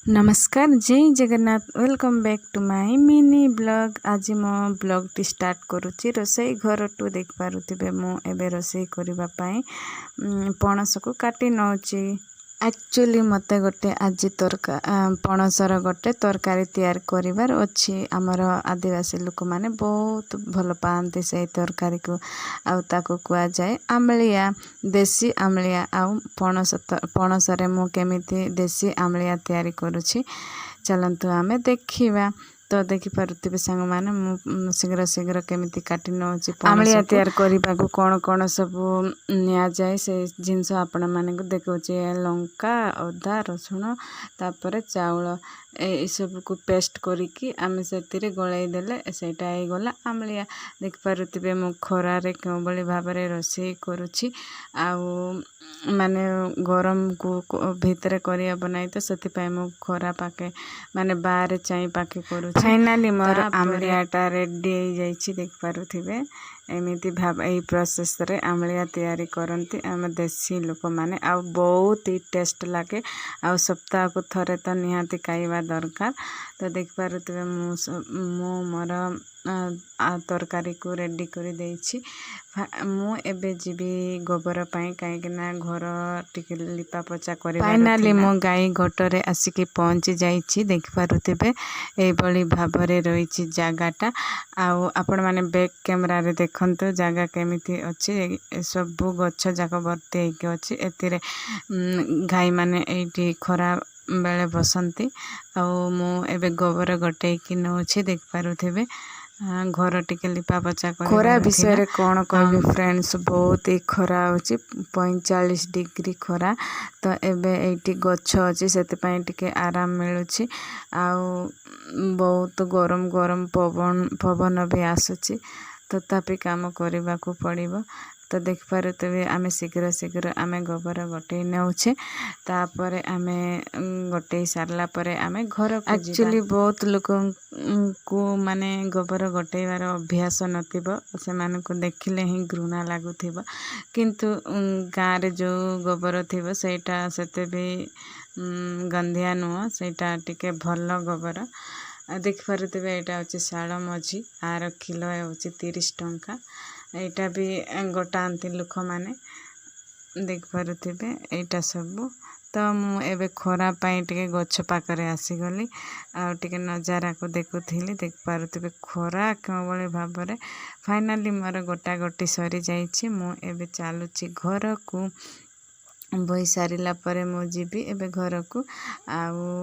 नमस्कार जय Jagannath welcome back to my mini blog. आज मो ब्लॉग टी स्टार्ट करुच्ची रोसई घर टू देख पारुथिबे मु एबे रोसई करबा पई पणस को काटी नौची। एक्चुअली मते गोटे आज पणसर गोटे तरकारी तैयार करिवार अच्छी। आमर आदिवासी लोक माने बहुत भल पाते से तरकारी को आउ ताको कुआ जाए आमलिया देसी आमलिया। आउ पणसरे मु केमिति देसी आमलिया तैयारी करुछि चलंतु आमे देखिबा। तो देखि पारुथिबे संग माने मु शीघ्र शीघ्र केमिति काटी नौची। आमलिया तैयार करिबा को कोन कोन सब निया जाए से जिंस आपण माने को देखौछि। लंका अदा रसुण तापर चाउल ए सब को पेस्ट करिकी आमे सेतिरे गळाई देले सेटा आइ गला आमलिया। देख पारुथिबे मु खरा रे केबळी भाबरे रोसई करुछि। आउ माने गरम को भीतर करिया बनाई तो सति पय मु खरा पाके माने बाहर चाई पाके करुछि। फाइनली मोर आमलियाटा रेडी हो जाइछि। देख पारुथिबे एमिति भाव ए प्रोसेस रे आमलिया तैयारी करंती आम देसी लोक माने। आ बहुत ही टेस्ट लागे आ सप्ताह को थरे तो निहाती खाइबा दरकार। तो देख पारुथिबे मु मोर तरकारी को रेडी करि देइछि। मु एबे जीवी गोबर पाई काईकिना घर टिके लिपा पोचा करिबा। फाइनली मो गाई घटरे आसिकी पहुंची जाइछि। देख पारुथिबे ए बळी भाबरे रहिछि जागाटा। आउ आपण माने बैक कैमरा रे देखंतु जागा केमिति अछि। सब गच्छ जाक भर्ती हेके अछि। एतिरे गाई माने एठी खरा बेले बसंती। आउ मु एबे गोबर गटे कि नउछि। देख पारुथिबे घर टिके लिपा पोचा कर। खरा विषय रे कोन कहबी फ्रेंड्स बहुत ही खरा होछि 45 डिग्री खरा। तो एबे एठी गच्छ अछि सेति पय टिके आराम मिलुछि। आउ बहुत गरम गरम पवन भी आसुछि तथापि काम करबा को पड़िबो। तो देख पारुथिबे आमे शीघ्र शीघ्र आमे गोबर गटे नउछे तापरे आमे गटे सारला परे आमे घर को। एक्चुअली बहुत लोक को माने गोबर गटेबार अभ्यास नथिबो से मान को देखिले ही घृणा लागुथिबो। किंतु गाँ रे जो गोबर थिबो सेटा सेते भी गंधिया नुह सेटा टिके भल गोबर। देख पारुथिबे एटा होछि शाଳ मझी आर किलो होछि 30 टंका। एटा भी गोटांती लोक माने। देख पारुथिबे एटा सब। तो मु एबे खरा पाई टिके गच्छ पाकरे आसी गली आ टिके नजारा को देखुथिली। देख पारुथिबे खरा केबळे भाबरे। फाइनली मोर गोटा गोटी सरी जाइछि। मु एबे चालुछि घर को। बोई सारिला परे मु जीबी एबे घर को। आउ